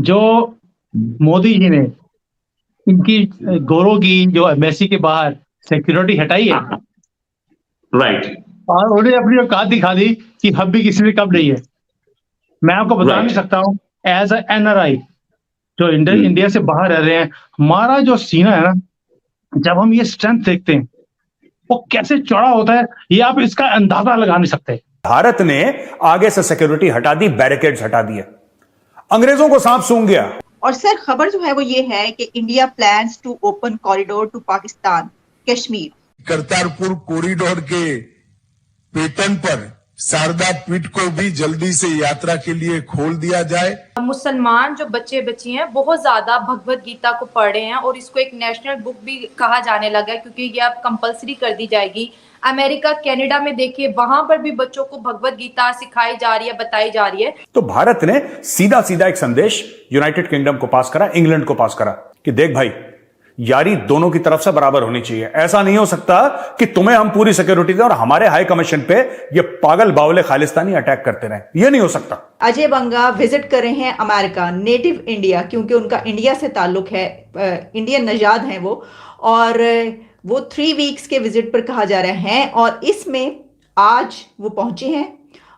जो मोदी जी ने इनकी गौरव की जो एम्बेसी के बाहर सिक्योरिटी हटाई है राइट और उन्हें अपनी औकात दिखा दी कि हम भी किसी से कम नहीं है। मैं आपको बता नहीं राइट सकता हूँ एज अ एनआरआई जो इंडिया से बाहर रह रहे हैं, हमारा जो सीना है ना, जब हम ये स्ट्रेंथ देखते हैं वो कैसे चौड़ा होता है, ये आप इसका अंदाजा लगा नहीं सकते। भारत ने आगे से सिक्योरिटी हटा दी, बैरिकेड्स हटा दिए, अंग्रेजों को सांप सूंघ गया। और सर खबर जो है वो ये है कि India plans to open corridor to Pakistan Kashmir. Kartarpur corridor के पेटर्न पर शारदा पीठ को भी जल्दी से यात्रा के लिए खोल दिया जाए। मुसलमान जो बच्चे बच्ची हैं बहुत ज्यादा भगवत गीता को पढ़ रहे हैं और इसको एक नेशनल बुक भी कहा जाने लगा है, क्योंकि ये अब कंपलसरी कर दी जाएगी। अमेरिका, कनाडा में देखिए, वहां पर भी बच्चों को भगवत गीता सिखाई जा रही है, बताई जा रही है। तो भारत ने सीधा सीधा एक संदेश यूनाइटेड किंगडम को पास करा, इंग्लैंड को पास करा कि देख भाई, यारी दोनों की तरफ से बराबर होनी चाहिए। ऐसा नहीं हो सकता कि तुम्हें हम पूरी सिक्योरिटी दें और हमारे हाई कमीशन पे ये पागल बावले खालिस्तानी अटैक करते रहे। ये नहीं हो सकता। अजय बंगा विजिट कर रहे हैं अमेरिका, नेटिव इंडिया, क्योंकि उनका इंडिया से ताल्लुक है, इंडियन नजाद हैं वो, और वो 3 वीक्स के विजिट पर कहा जा रहा है। और इसमें आज वो पहुंचे हैं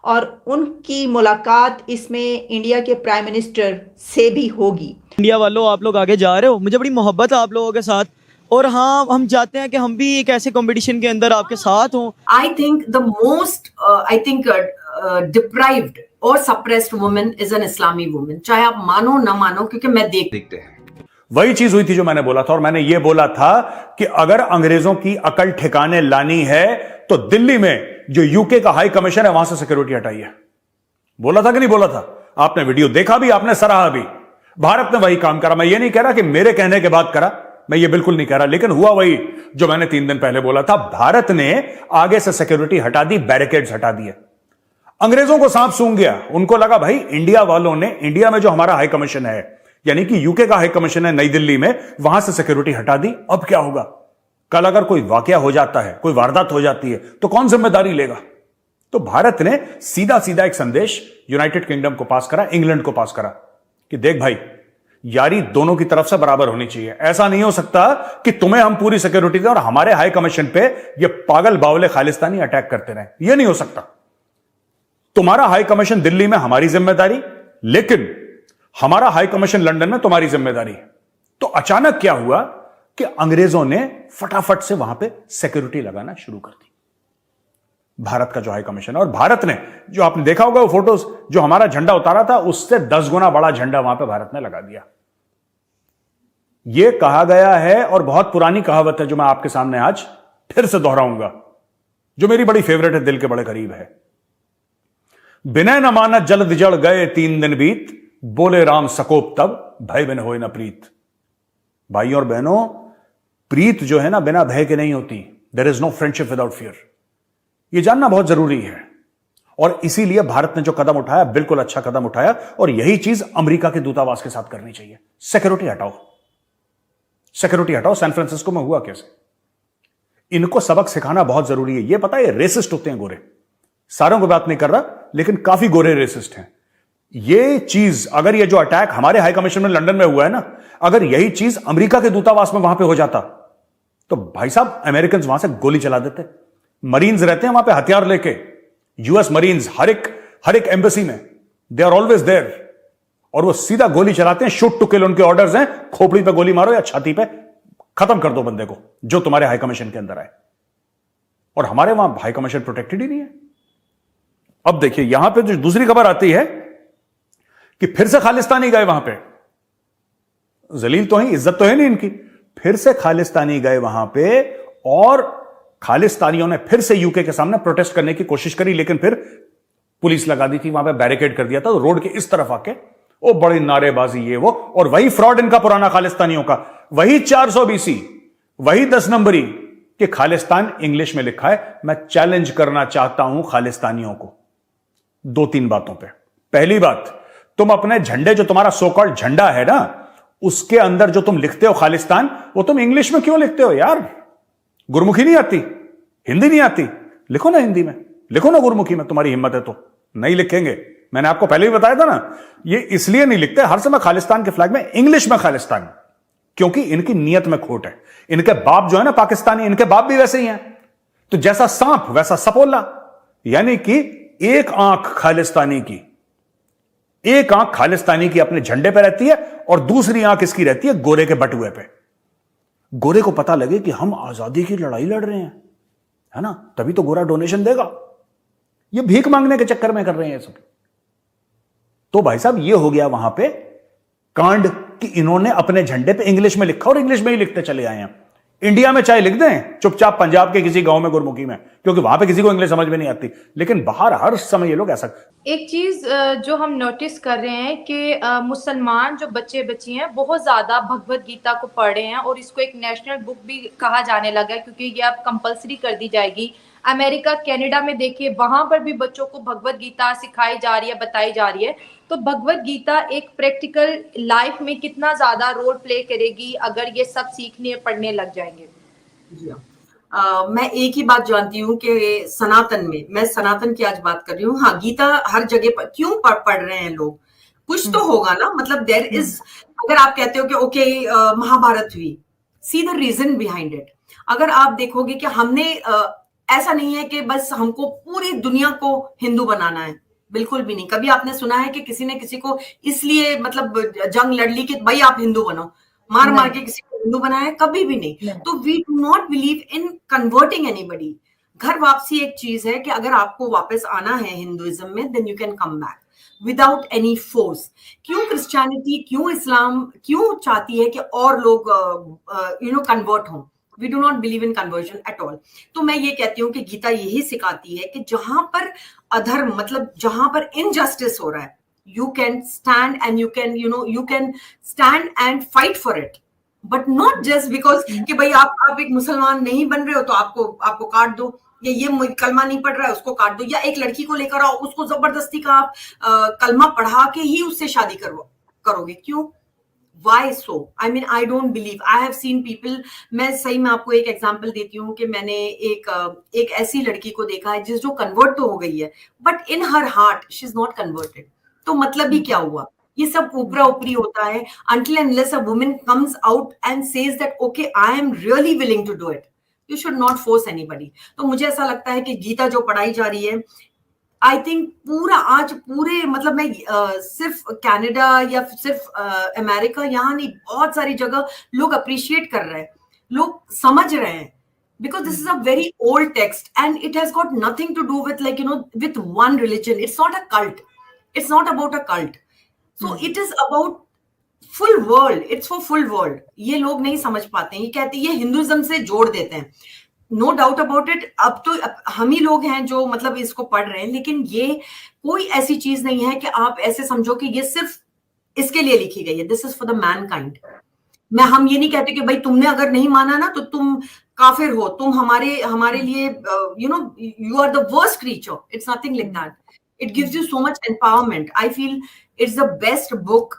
और उनकी मुलाकात इसमें इंडिया के प्राइम मिनिस्टर से भी होगी। इंडिया वालों, आप लोग आगे जा रहे हो, मुझे बड़ी मोहब्बत है आप लोगों के साथ, और हाँ, हम चाहते हैं कि हम भी एक ऐसे कंपटीशन के अंदर आपके साथ हों। I think the most deprived or suppressed woman is an Islami woman, चाहे आप मानो ना मानो, क्योंकि मैं देखते हैं। वही चीज हुई थी जो मैंने बोला था, और मैंने ये बोला था कि अगर अंग्रेजों की अकल ठिकाने लानी है तो दिल्ली में जो यूके का हाई कमीशन है वहां से सिक्योरिटी हटाइए। बोला था कि नहीं बोला था? आपने वीडियो देखा भी, आपने सराहा भी। भारत ने वही काम करा। मैं ये नहीं कह रहा कि मेरे कहने के बाद करा, मैं ये बिल्कुल नहीं कह रहा, लेकिन हुआ वही जो मैंने 3 दिन पहले बोला था। भारत ने आगे से सिक्योरिटी हटा दी, बैरिकेड्स हटा दिए, अंग्रेजों को सांप सूंघ गया। उनको लगा भाई इंडिया वालों ने, इंडिया में जो हमारा हाई कमीशन है, यानी कि यूके का हाई कमीशन है नई दिल्ली में, वहां से सिक्योरिटी हटा दी। अब क्या होगा? कल अगर कोई वाकया हो जाता है, कोई वारदात हो जाती है, तो कौन जिम्मेदारी लेगा? तो भारत ने सीधा सीधा एक संदेश यूनाइटेड किंगडम को पास करा, इंग्लैंड को पास करा कि देख भाई, यारी दोनों की तरफ से बराबर होनी चाहिए। ऐसा नहीं हो सकता कि तुम्हें हम पूरी सिक्योरिटी दें और हमारे हाई कमीशन पे ये पागल बावले खालिस्तानी अटैक करते रहे। यह नहीं हो सकता। तुम्हारा हाई कमीशन दिल्ली में हमारी जिम्मेदारी, लेकिन हमारा हाई कमीशन लंदन में तुम्हारी जिम्मेदारी। तो अचानक क्या हुआ कि अंग्रेजों ने फटाफट से वहां पे सिक्योरिटी लगाना शुरू कर दी, भारत का जो हाई कमीशन है। और भारत ने, जो आपने देखा होगा वो फोटोज, जो हमारा झंडा उतारा था उससे 10 गुना बड़ा झंडा वहां पे भारत ने लगा दिया। यह कहा गया है, और बहुत पुरानी कहावत है जो मैं आपके सामने आज फिर से दोहराऊंगा, जो मेरी बड़ी फेवरेट है, दिल के बड़े करीब है। बिना न मानत जल्द जड़ गए 3 दिन बीत, बोले राम सकोप तब भय बिन होए न प्रीत। भाइयों और बहनों, प्रीत जो है ना, बिना भय के नहीं होती। There is no friendship without fear. यह जानना बहुत जरूरी है, और इसीलिए भारत ने जो कदम उठाया, बिल्कुल अच्छा कदम उठाया, और यही चीज अमेरिका के दूतावास के साथ करनी चाहिए। सिक्योरिटी हटाओ, सिक्योरिटी हटाओ। सैन फ्रांसिस्को में हुआ कैसे? इनको सबक सिखाना बहुत जरूरी है। यह पता है, रेसिस्ट होते हैं गोरे, सारों को बात नहीं कर रहा, लेकिन काफी गोरे रेसिस्ट हैं। ये चीज, अगर ये जो अटैक हमारे हाई कमीशन में लंदन में हुआ है ना, अगर यही चीज अमेरिका के दूतावास में वहां पे हो जाता, तो भाई साहब अमेरिकन वहां से गोली चला देते। मरीन्स रहते हैं वहां पे हथियार लेके, यूएस मरीन्स हर एक एम्बेसी में, दे आर ऑलवेज देयर, और वो सीधा गोली चलाते हैं। शूट टू किल उनके ऑर्डर्स हैं। खोपड़ी पे गोली मारो या छाती पे, खत्म कर दो बंदे को जो तुम्हारे हाई कमीशन के अंदर आए। और हमारे वहां हाई कमीशन प्रोटेक्टेड ही नहीं है। अब देखिए, यहां पे जो दूसरी खबर आती है कि फिर से खालिस्तानी गए वहां पे। जलील तो है, इज्जत तो है नहीं इनकी। फिर से खालिस्तानी गए वहां पे, और खालिस्तानियों ने फिर से यूके के सामने प्रोटेस्ट करने की कोशिश करी, लेकिन फिर पुलिस लगा दी थी, वहां पे बैरिकेड कर दिया था। तो रोड के इस तरफ आके वो बड़ी नारेबाजी, ये वो, और वही फ्रॉड इनका पुराना खालिस्तानियों का, वही 400 BC, वही 10 नंबरी कि खालिस्तान इंग्लिश में लिखा है। मैं चैलेंज करना चाहता हूं खालिस्तानियों को 2-3 बातों पे। पहली बात, तुम अपने झंडे, जो तुम्हारा सो कॉल्ड झंडा है ना, उसके अंदर जो तुम लिखते हो खालिस्तान, वो तुम इंग्लिश में क्यों लिखते हो यार? गुरमुखी नहीं आती, हिंदी नहीं आती, लिखो ना हिंदी में, लिखो ना गुरमुखी में, तुम्हारी हिम्मत है तो। नहीं लिखेंगे मैंने आपको पहले भी बताया था ना, ये इसलिए नहीं लिखते हर समय खालिस्तान के फ्लैग में इंग्लिश में खालिस्तान, क्योंकि इनकी नीयत में खोट है। इनके बाप जो है ना पाकिस्तानी, इनके बाप भी वैसे ही हैं। तो जैसा सांप वैसा सपोला, यानी कि एक आंख खालिस्तानी की, एक आंख खालिस्तानी की अपने झंडे पे रहती है और दूसरी आंख इसकी रहती है गोरे के बटुए पे। गोरे को पता लगे कि हम आजादी की लड़ाई लड़ रहे हैं, है ना, तभी तो गोरा डोनेशन देगा। ये भीख मांगने के चक्कर में कर रहे हैं सब। तो भाई साहब ये हो गया वहां पे कांड कि इन्होंने अपने झंडे पे इंग्लिश में लिखा और इंग्लिश में ही लिखते चले आए हैं। इंडिया में चाहे लिख दें चुपचाप पंजाब के किसी गांव में गुरमुखी में, क्योंकि वहां पे किसी को इंग्लिश समझ में नहीं आती, लेकिन बाहर हर समय ये लोग ऐसा। एक चीज जो हम नोटिस कर रहे हैं कि मुसलमान जो बच्चे बच्ची हैं बहुत ज्यादा भगवत गीता को पढ़ रहे हैं और इसको एक नेशनल बुक भी कहा जाने लगा है, क्योंकि ये अब कंपलसरी कर दी जाएगी। अमेरिका, कनाडा में देखिए वहां पर भी बच्चों को भगवत गीता सिखाई जा रही है, बताई जा रही है। तो भगवत गीता एक प्रैक्टिकल लाइफ में कितना ज्यादा रोल प्ले करेगी अगर ये सब सीखने पढ़ने लग जाएंगे? जी हाँ, मैं एक ही बात जानती हूँ कि सनातन में, मैं सनातन की आज बात कर रही हूँ, हाँ गीता हर जगह पर क्यों पढ़ रहे हैं लोग, कुछ तो होगा ना, मतलब देयर इज, अगर आप कहते हो कि ओके महाभारत हुई, see the reason behind it. अगर आप देखोगे कि हमने ऐसा नहीं है कि बस हमको पूरी दुनिया को हिंदू बनाना है, बिल्कुल भी नहीं। कभी आपने सुना है कि किसी ने किसी को इसलिए मतलब जंग लड़ ली कि भाई आप हिंदू बनो, मार के किसी को हिंदू बनाया? कभी भी नहीं। तो we do not believe in converting anybody. घर वापसी एक चीज है कि अगर आपको वापस आना है हिंदुइज्म में, then you can come back without any force. क्यों क्रिश्चियनिटी, क्यों इस्लाम, क्यों चाहती है कि और लोग कन्वर्ट हों? We do not believe in conversion at all. तो मैं ये कहती हूँ कि गीता यही सिखाती है कि जहां पर अधर्म, मतलब जहां पर इनजस्टिस हो रहा है, you can stand and you can stand and fight for it, but not just because कि भाई आप एक मुसलमान नहीं बन रहे हो तो आपको काट दो, या ये कलमा नहीं पढ़ रहा है उसको काट दो, या एक लड़की को लेकर आओ उसको जबरदस्ती का आप कलमा पढ़ा के ही उससे शादी करोगे। क्यों? Why so? I mean, I don't believe. I have seen people. मैं सही में आपको एक एग्जांपल देती हूँ कि मैंने एक ऐसी लड़की को देखा है जो कन्वर्ट तो हो गई है, but in her heart she is not converted. तो मतलब ही क्या हुआ? ये सब ऊपरा ऊपरी होता है। Until and unless a woman comes out and says that okay, I am really willing to do it, you should not force anybody. तो मुझे ऐसा लगता है कि गीता जो पढ़ाई जा रही है, आई थिंक पूरे मतलब मैं सिर्फ कनाडा या सिर्फ अमेरिका, यहाँ नहीं, बहुत सारी जगह लोग अप्रिशिएट कर रहे हैं, लोग समझ रहे हैं, because this is a very old text and it has got nothing to do with with one religion. It's not a cult. It's not about a cult. So it is about full world. It's for full world. ये लोग नहीं समझ पाते हैं, ये कहते हैं ये हिंदुइज्म से जोड़ देते हैं। No doubt about it. अब तो हम ही लोग हैं जो मतलब इसको पढ़ रहे हैं, लेकिन ये कोई ऐसी चीज नहीं है कि आप ऐसे समझो कि ये सिर्फ इसके लिए लिखी गई है। This is for the Mankind. हम ये नहीं कहते कि भाई तुमने अगर नहीं माना ना तो तुम काफिर हो, तुम हमारे लिए you are the worst creature. It's nothing like that. It gives you so much empowerment. I feel it's the best book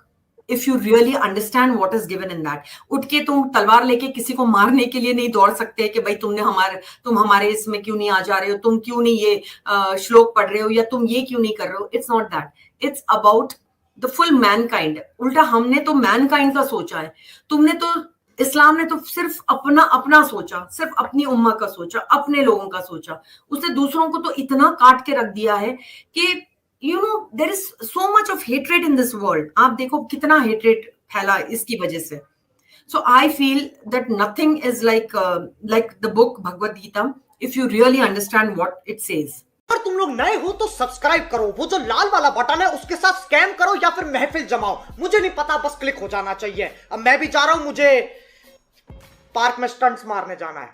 if you really understand what is given in that. उठ के तुम तलवार लेके किसी को मारने के लिए नहीं दौड़ सकते कि भाई तुम हमारे इसमें क्यों नहीं आ जा रहे हो, तुम क्यों नहीं ये श्लोक पढ़ रहे हो, या तुम ये क्यों नहीं कर रहे हो। It's not that. It's about the full Mankind. उल्टा हमने तो मैनकाइंड का सोचा है, तुमने तो इस्लाम ने तो सिर्फ अपना सोचा, सिर्फ अपनी उम्मा का सोचा, अपने लोगों का सोचा। उसने दूसरों को तो इतना काट के रख दिया है कि there is so much of hatred in this world. आप देखो कितना hatred फैला इसकी वजह से। So I feel that nothing is like the book Bhagavad Gita if you really understand what it says. अगर तुम लोग नए हो तो सब्सक्राइब करो, वो जो लाल वाला बटन है उसके साथ स्कैम करो या फिर महफिल जमाओ, मुझे नहीं पता, बस क्लिक हो जाना चाहिए। अब मैं भी जा रहा हूं, मुझे पार्क में स्टंट्स मारने जाना है।